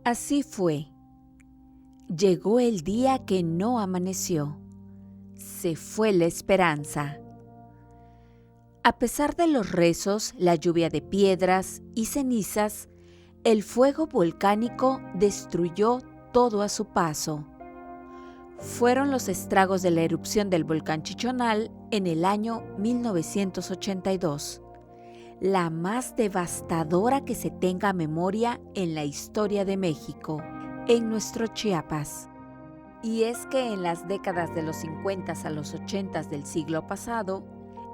Así fue. Llegó el día que no amaneció. Se fue la esperanza. A pesar de los rezos, la lluvia de piedras y cenizas, el fuego volcánico destruyó todo a su paso. Fueron los estragos de la erupción del volcán Chichonal en el año 1982, la más devastadora que se tenga memoria en la historia de México, en nuestro Chiapas. Y es que en las décadas de los 50 a los 80 del siglo pasado,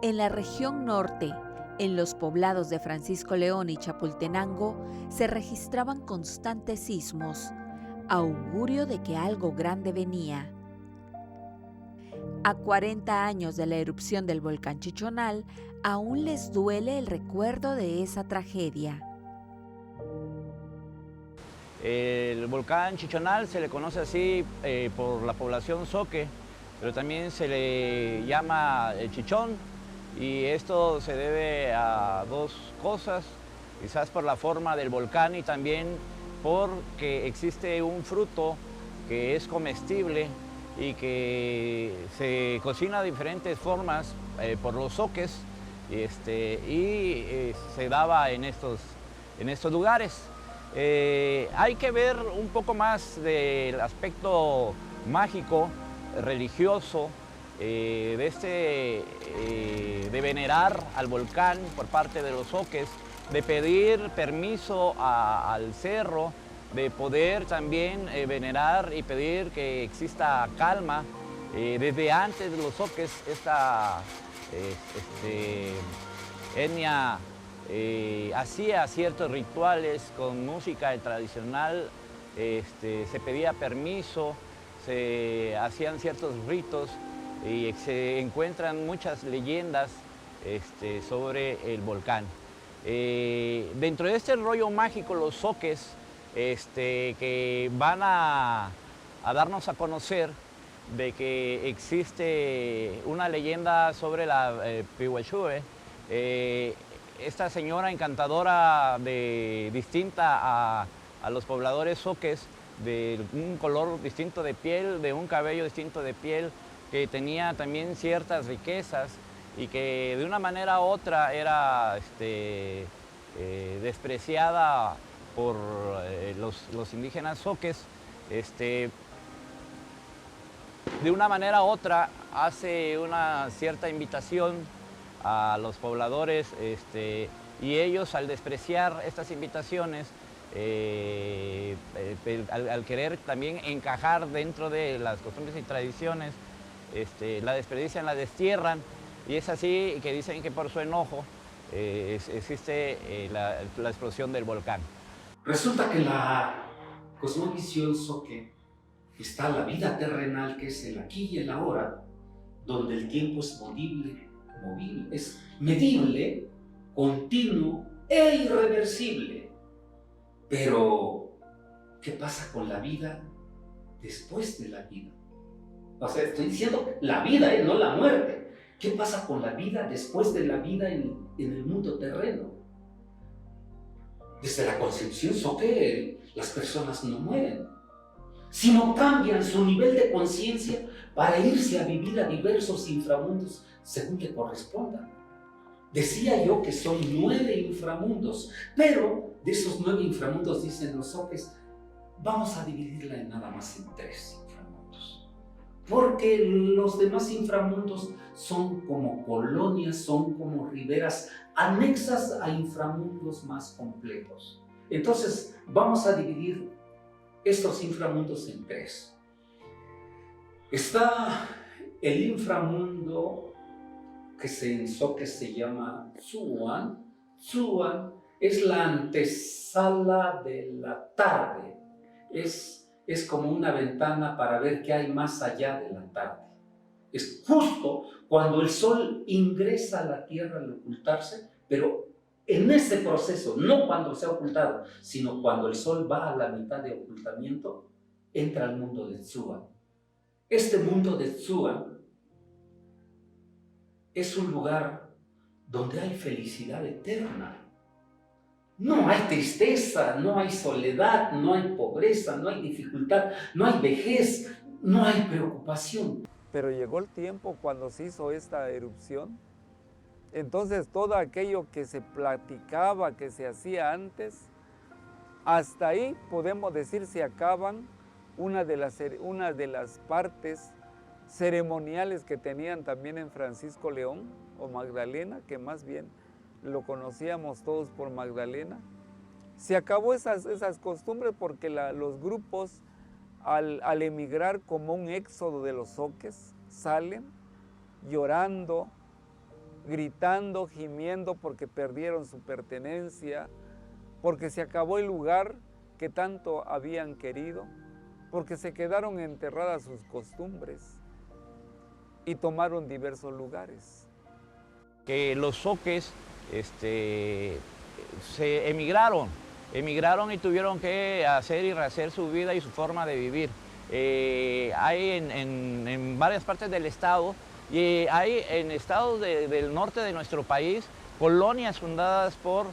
en la región norte, en los poblados de Francisco León y Chapultenango, se registraban constantes sismos, augurio de que algo grande venía. A 40 años de la erupción del volcán Chichonal, aún les duele el recuerdo de esa tragedia. El volcán Chichonal se le conoce así por la población zoque, pero también se le llama el Chichón, y esto se debe a dos cosas, quizás por la forma del volcán y también porque existe un fruto que es comestible y que se cocina de diferentes formas por los zoques y se daba en estos lugares. Hay que ver un poco más del aspecto mágico, religioso, de venerar al volcán por parte de los zoques, de pedir permiso al cerro, de poder también venerar y pedir que exista calma. Desde antes de los zoques, esta etnia hacía ciertos rituales con música tradicional, se pedía permiso, se hacían ciertos ritos y se encuentran muchas leyendas sobre el volcán. Dentro de este rollo mágico, los zoques que van a darnos a conocer de que existe una leyenda sobre la Pihuachue, esta señora encantadora distinta a los pobladores zoques, de un color distinto de piel, de un cabello distinto de piel, que tenía también ciertas riquezas y que de una manera u otra era despreciada por los indígenas zoques. De una manera u otra hace una cierta invitación a los pobladores y ellos, al despreciar estas invitaciones, al querer también encajar dentro de las costumbres y tradiciones, la desperdician, la destierran, y es así que dicen que por su enojo existe la explosión del volcán. Resulta que la cosmovisión zoque está la vida terrenal, que es el aquí y el ahora, donde el tiempo es movible, es medible, continuo e irreversible. Pero, ¿qué pasa con la vida después de la vida? O sea, estoy diciendo la vida, no la muerte. ¿Qué pasa con la vida después de la vida en el mundo terreno? Desde la concepción zoque, las personas no mueren, sino cambian su nivel de conciencia para irse a vivir a diversos inframundos según le corresponda. Decía yo que son 9 inframundos, pero de esos 9 inframundos, dicen los zoques, vamos a dividirla en nada más en 3 inframundos. Porque los demás inframundos son como colonias, son como riberas anexas a inframundos más complejos. Entonces, vamos a dividir estos inframundos en 3. Está el inframundo que en zoque se llama Tzuan. Tzuan es la antesala de la tarde. Es como una ventana para ver qué hay más allá de la tarde. Es justo cuando el sol ingresa a la tierra al ocultarse, pero en ese proceso, no cuando se ha ocultado, sino cuando el sol va a la mitad de ocultamiento, entra al mundo de Tzuan. Este mundo de Tzuan es un lugar donde hay felicidad eterna. No hay tristeza, no hay soledad, no hay pobreza, no hay dificultad, no hay vejez, no hay preocupación. Pero llegó el tiempo cuando se hizo esta erupción. Entonces todo aquello que se platicaba, que se hacía antes, hasta ahí podemos decir se acaban una de las partes ceremoniales que tenían también en Francisco León o Magdalena, que más bien lo conocíamos todos por Magdalena. Se acabó esas costumbres porque los grupos al emigrar como un éxodo de los zoques salen llorando, gritando, gimiendo porque perdieron su pertenencia, porque se acabó el lugar que tanto habían querido, porque se quedaron enterradas sus costumbres y tomaron diversos lugares. Que los zoques se emigraron y tuvieron que hacer y rehacer su vida y su forma de vivir. Hay en varias partes del estado y hay en estados del norte de nuestro país colonias fundadas por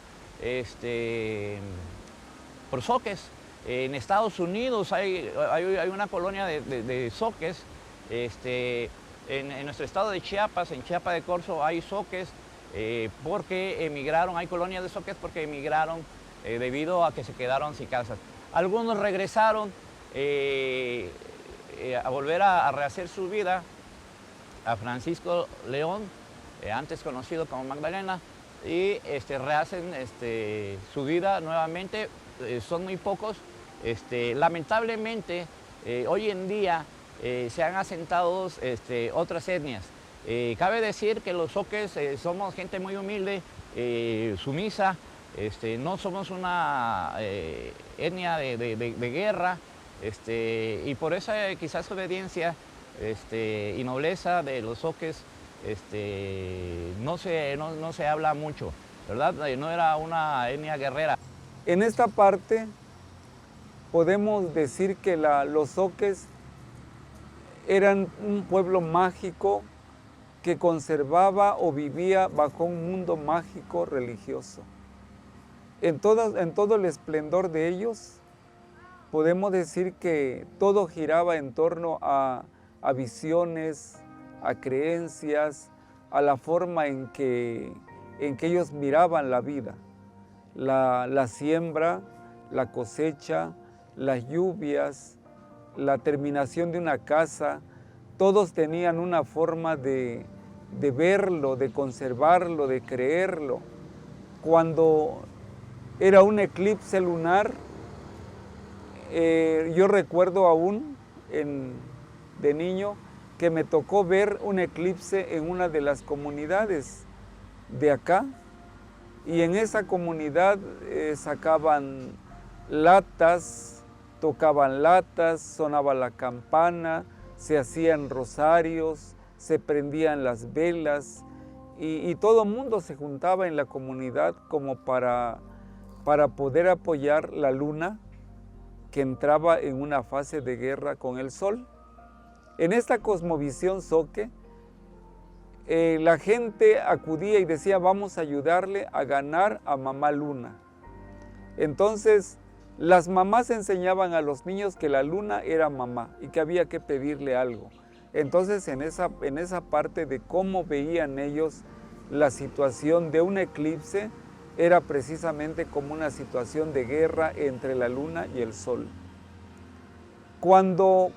zoques. En Estados Unidos hay una colonia de zoques. En nuestro estado de Chiapas, en Chiapa de Corzo, hay zoques porque emigraron, hay colonias de zoques porque emigraron debido a que se quedaron sin casas. Algunos regresaron a volver a rehacer su vida a Francisco León, antes conocido como Magdalena, y rehacen su vida nuevamente. Son muy pocos. Lamentablemente, hoy en día se han asentado otras etnias. Cabe decir que los zoques somos gente muy humilde, sumisa, no somos una etnia de guerra, y por esa quizás obediencia y nobleza de los zoques no se habla mucho, ¿verdad? No era una etnia guerrera. En esta parte podemos decir que los zoques eran un pueblo mágico que conservaba o vivía bajo un mundo mágico religioso. En todo el esplendor de ellos, podemos decir que todo giraba en torno a visiones, a creencias, a la forma en que ellos miraban la vida. La siembra, la cosecha, las lluvias, la terminación de una casa, todos tenían una forma de verlo, de conservarlo, de creerlo. Cuando era un eclipse lunar, yo recuerdo aún de niño que me tocó ver un eclipse en una de las comunidades de acá, y en esa comunidad sacaban latas, tocaban latas, sonaba la campana, se hacían rosarios, se prendían las velas y todo el mundo se juntaba en la comunidad como para poder apoyar la luna que entraba en una fase de guerra con el sol. En esta cosmovisión zoque, la gente acudía y decía, vamos a ayudarle a ganar a mamá luna. Entonces, las mamás enseñaban a los niños que la luna era mamá y que había que pedirle algo. Entonces, en esa parte de cómo veían ellos la situación de un eclipse, era precisamente como una situación de guerra entre la luna y el sol. Cuando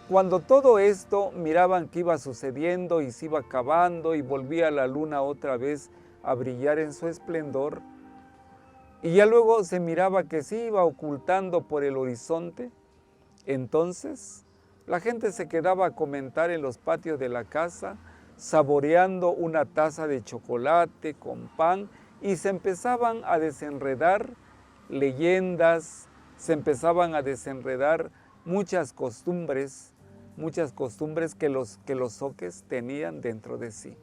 todo esto miraban que iba sucediendo y se iba acabando y volvía la luna otra vez a brillar en su esplendor, y ya luego se miraba que se iba ocultando por el horizonte, entonces la gente se quedaba a comentar en los patios de la casa, saboreando una taza de chocolate con pan, y se empezaban a desenredar leyendas, se empezaban a desenredar muchas costumbres que los zoques tenían dentro de sí.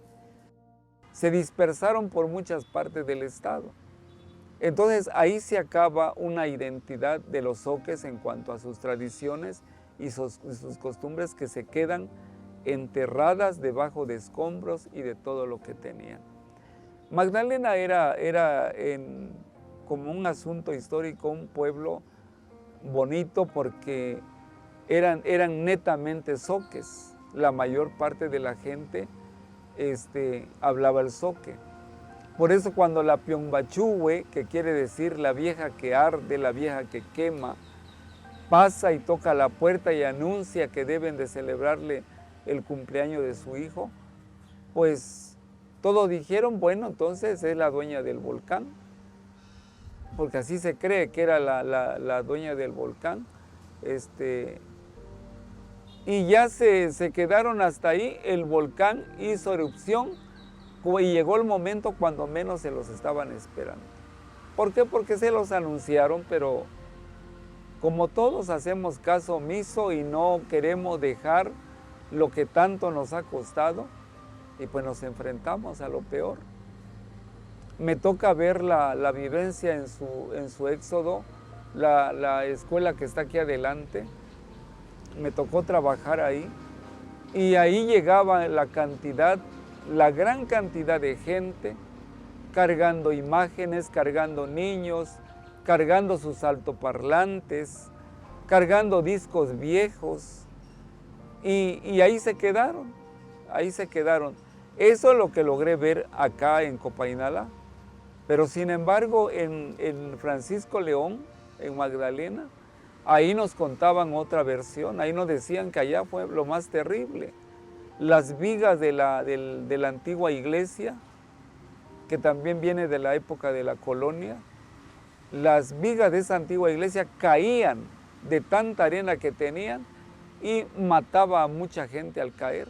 Se dispersaron por muchas partes del estado. Entonces ahí se acaba una identidad de los zoques en cuanto a sus tradiciones y sus costumbres que se quedan enterradas debajo de escombros y de todo lo que tenían. Magdalena era como un asunto histórico, un pueblo bonito porque eran netamente zoques. La mayor parte de la gente hablaba el zoque. Por eso cuando la Pionbachuwe, que quiere decir la vieja que arde, la vieja que quema, pasa y toca la puerta y anuncia que deben de celebrarle el cumpleaños de su hijo, pues todos dijeron, bueno, entonces es la dueña del volcán, porque así se cree que era la dueña del volcán. Y ya se quedaron hasta ahí, el volcán hizo erupción y llegó el momento cuando menos se los estaban esperando. ¿Por qué? Porque se los anunciaron, pero como todos hacemos caso omiso y no queremos dejar lo que tanto nos ha costado, y pues nos enfrentamos a lo peor. Me toca ver la vivencia en su éxodo, la escuela que está aquí adelante. Me tocó trabajar ahí y ahí llegaba la gran cantidad de gente cargando imágenes, cargando niños, cargando sus altoparlantes, cargando discos viejos y ahí se quedaron, Eso es lo que logré ver acá en Copainalá, pero sin embargo en Francisco León, en Magdalena, ahí nos contaban otra versión, ahí nos decían que allá fue lo más terrible. Las vigas de la antigua iglesia, que también viene de la época de la colonia, las vigas de esa antigua iglesia caían de tanta arena que tenían y mataba a mucha gente al caer.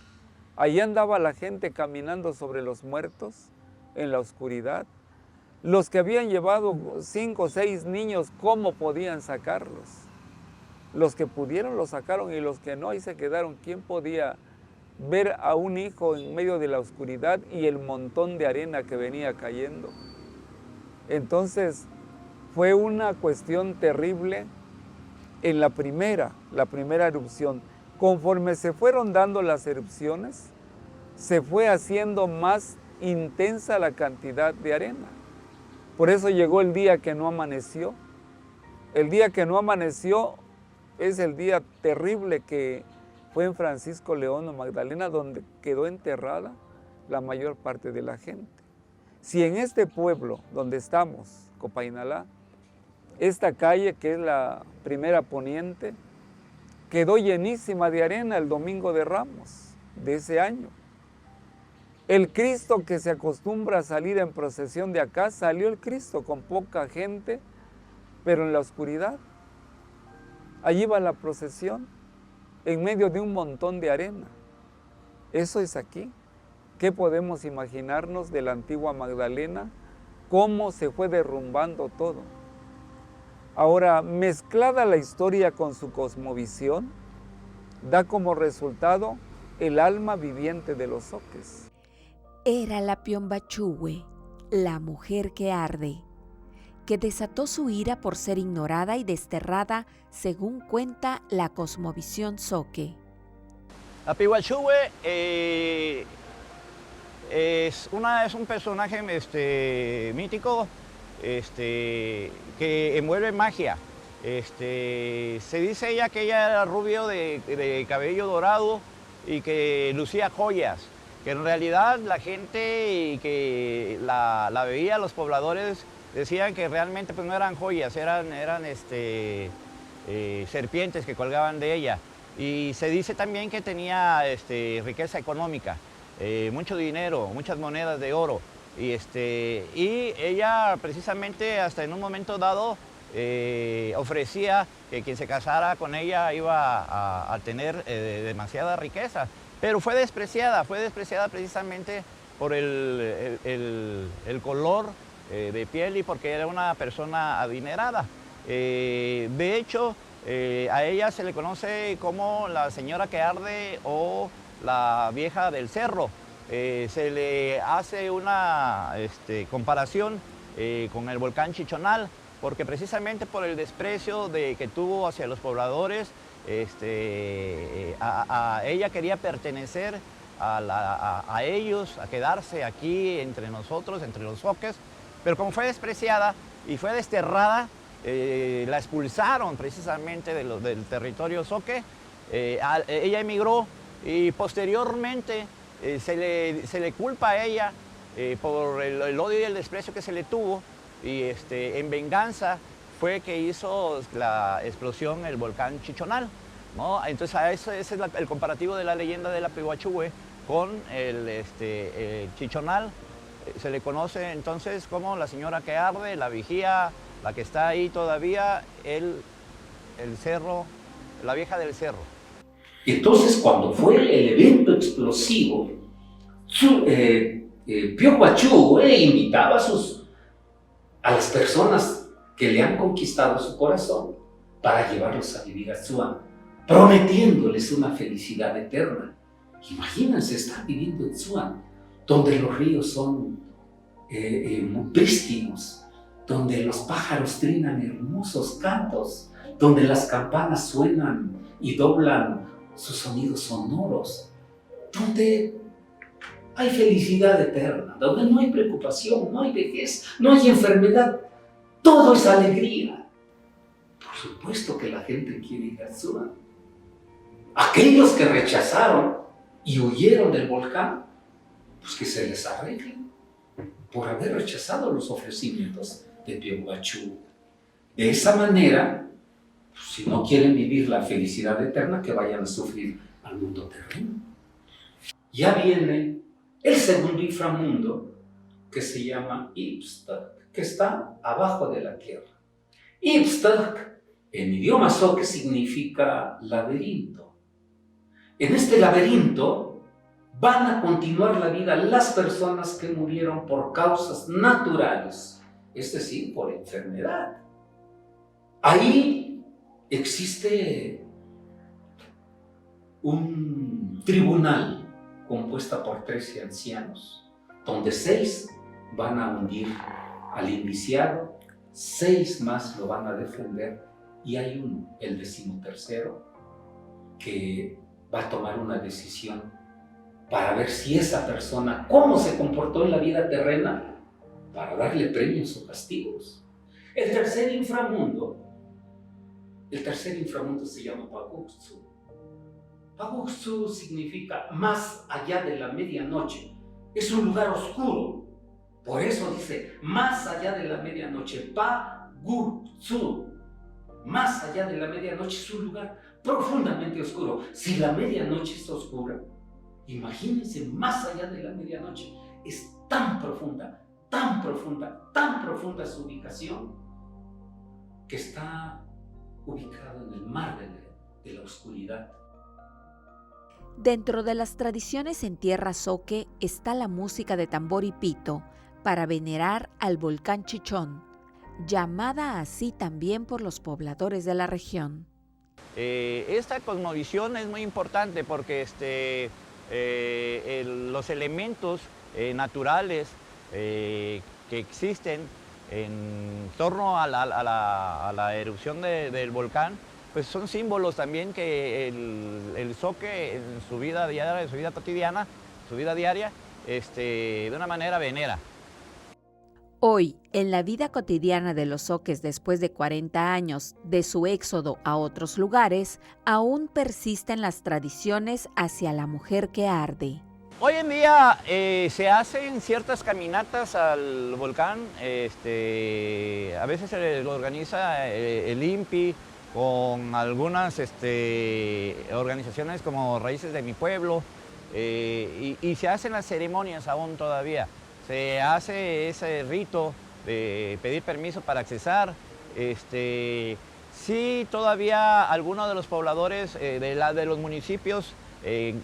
Allí andaba la gente caminando sobre los muertos en la oscuridad. Los que habían llevado 5 o 6 niños, ¿cómo podían sacarlos? Los que pudieron los sacaron y los que no, ahí se quedaron. ¿Quién podía ver a un hijo en medio de la oscuridad y el montón de arena que venía cayendo? Entonces, fue una cuestión terrible en la primera erupción. Conforme se fueron dando las erupciones, se fue haciendo más intensa la cantidad de arena. Por eso llegó el día que no amaneció. El día que no amaneció es el día terrible que fue en Francisco León o Magdalena, donde quedó enterrada la mayor parte de la gente. Si en este pueblo donde estamos, Copainalá, esta calle que es la primera poniente, quedó llenísima de arena el Domingo de Ramos de ese año. El Cristo que se acostumbra a salir en procesión de acá, salió el Cristo con poca gente, pero en la oscuridad. Allí va la procesión, en medio de un montón de arena. Eso es aquí. ¿Qué podemos imaginarnos de la antigua Magdalena? Cómo se fue derrumbando todo. Ahora, mezclada la historia con su cosmovisión, da como resultado el alma viviente de los zoques. Era la Pionbachuwe, la mujer que arde, que desató su ira por ser ignorada y desterrada, según cuenta la cosmovisión zoque. La Pionbachuwe es un personaje mítico que envuelve magia. Se dice ella que ella era rubio de cabello dorado y que lucía joyas, que en realidad la gente que la veía, los pobladores, decían que realmente pues no eran joyas, eran serpientes que colgaban de ella. Y se dice también que tenía riqueza económica, mucho dinero, muchas monedas de oro. Y ella precisamente hasta en un momento dado ofrecía que quien se casara con ella iba a tener demasiada riqueza. Pero fue despreciada precisamente por el color de piel y porque era una persona adinerada. De hecho, a ella se le conoce como la señora que arde o la vieja del cerro. Se le hace una comparación con el volcán Chichonal, porque precisamente por el desprecio que tuvo hacia los pobladores, ella quería pertenecer a ellos, a quedarse aquí entre nosotros, entre los zoques, pero como fue despreciada, y fue desterrada. La expulsaron precisamente del territorio zoque. Ella emigró y posteriormente se le culpa a ella por el odio y el desprecio que se le tuvo, y en venganza fue que hizo la explosión el volcán Chichonal, ¿no? Entonces ese es el comparativo de la leyenda de la Pihuachúe con el Chichonal. Se le conoce entonces como la señora que arde, la vigía, la que está ahí todavía, el cerro, la vieja del cerro. Entonces, cuando fue el evento explosivo, Pihuachúe invitaba a las personas que le han conquistado su corazón para llevarlos a vivir a Tzuan, prometiéndoles una felicidad eterna. Imagínense estar viviendo en Tzuan, donde los ríos son muy prístinos, donde los pájaros trinan hermosos cantos, donde las campanas suenan y doblan sus sonidos sonoros, donde hay felicidad eterna, donde no hay preocupación, no hay vejez, no hay enfermedad, todo es alegría. Por supuesto que la gente quiere ir a Tzuan. Aquellos que rechazaron y huyeron del volcán, pues que se les arreglen por haber rechazado los ofrecimientos de Pihuachúe. De esa manera, pues, si no quieren vivir la felicidad eterna, que vayan a sufrir al mundo terreno. Ya viene el segundo inframundo, que se llama Ipstak, que está abajo de la tierra. Ipstak, en idioma zoque, significa laberinto. En este laberinto van a continuar la vida las personas que murieron por causas naturales, es decir, por enfermedad. Ahí existe un tribunal compuesta por 13 ancianos, donde 6 van a hundir al indiciado, 6 más lo van a defender, y hay uno, el 13º, que va a tomar una decisión para ver si esa persona, cómo se comportó en la vida terrena, para darle premios o castigos. El tercer inframundo se llama Paguxtsu. Paguxtsu significa más allá de la medianoche. Es un lugar oscuro. Por eso dice, más allá de la medianoche, Paguxtsu. Más allá de la medianoche es un lugar profundamente oscuro. Si la medianoche es oscura, imagínense, más allá de la medianoche, es tan profunda, tan profunda, tan profunda su ubicación, que está ubicado en el mar de la oscuridad. Dentro de las tradiciones en tierra zoque está la música de tambor y pito para venerar al volcán Chichón, llamada así también por los pobladores de la región. Esta cosmovisión es muy importante porque los elementos naturales que existen en torno a la erupción del volcán, pues son símbolos también que el zoque en su vida diaria, en su vida cotidiana, su vida diaria, de una manera venera. Hoy, en la vida cotidiana de los zoques después de 40 años de su éxodo a otros lugares, aún persisten las tradiciones hacia la mujer que arde. Hoy en día se hacen ciertas caminatas al volcán, a veces se lo organiza el INPI con algunas organizaciones como Raíces de mi Pueblo, y se hacen las ceremonias aún todavía. Se hace ese rito de pedir permiso para accesar. Sí, todavía algunos de los pobladores de los municipios en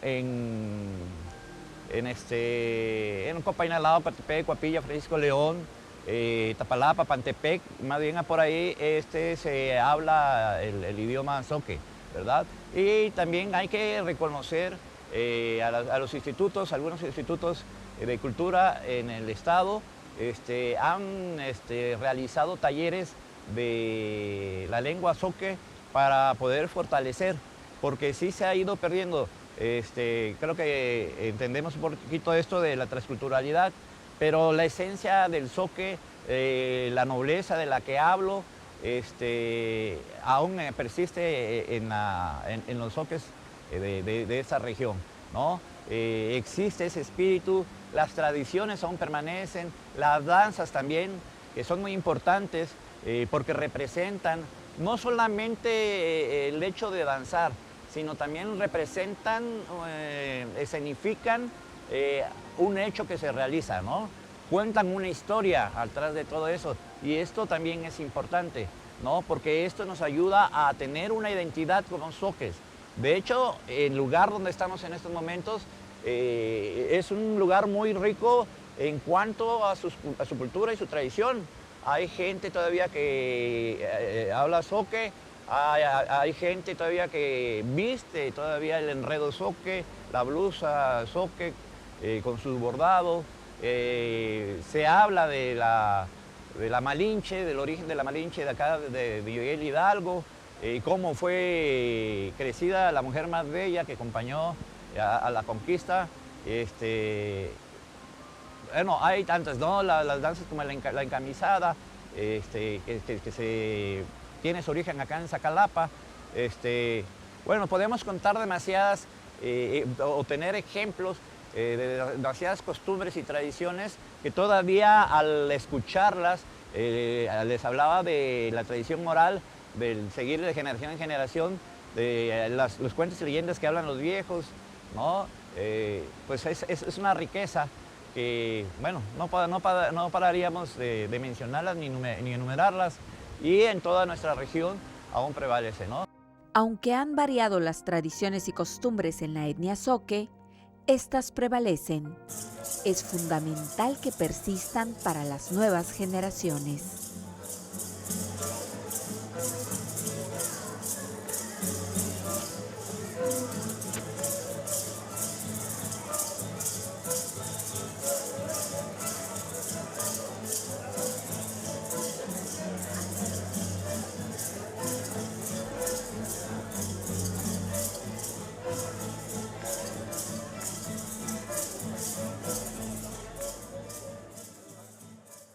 Copainalao, Coatepec, Coapilla, Francisco León, Tapalapa, Pantepec, más bien por ahí se habla el idioma zoque, ¿verdad? Y también hay que reconocer a los institutos, algunos institutos de cultura en el estado han realizado talleres de la lengua zoque para poder fortalecer, porque sí se ha ido perdiendo. Creo que entendemos un poquito esto de la transculturalidad, pero la esencia del zoque la nobleza de la que hablo aún persiste en los zoques de esta región, ¿no? Existe ese espíritu, las tradiciones aún permanecen, las danzas también, que son muy importantes porque representan no solamente el hecho de danzar, sino también representan, escenifican un hecho que se realiza, ¿no? Cuentan una historia atrás de todo eso, y esto también es importante, ¿no? Porque esto nos ayuda a tener una identidad como zoques. De hecho, el lugar donde estamos en estos momentos es un lugar muy rico en cuanto a su cultura y su tradición. Hay gente todavía que habla zoque, hay gente todavía que viste todavía el enredo zoque, la blusa zoque con sus bordados. Se habla de la Malinche, del origen de la Malinche de acá, de Miguel Hidalgo, y cómo fue crecida la mujer más bella que acompañó a la conquista. Bueno, hay tantas, ¿no? Las danzas como la encamisada, que tiene su origen acá en Zacalapa. Bueno, podemos contar demasiadas, o tener ejemplos de demasiadas costumbres y tradiciones que todavía al escucharlas, les hablaba de la tradición oral, del seguir de generación en generación, de los cuentos y leyendas que hablan los viejos, ¿no? Pues es una riqueza que, bueno, no pararíamos de mencionarlas ni enumerarlas, y en toda nuestra región aún prevalece, ¿no? Aunque han variado las tradiciones y costumbres en la etnia zoque, estas prevalecen. Es fundamental que persistan para las nuevas generaciones.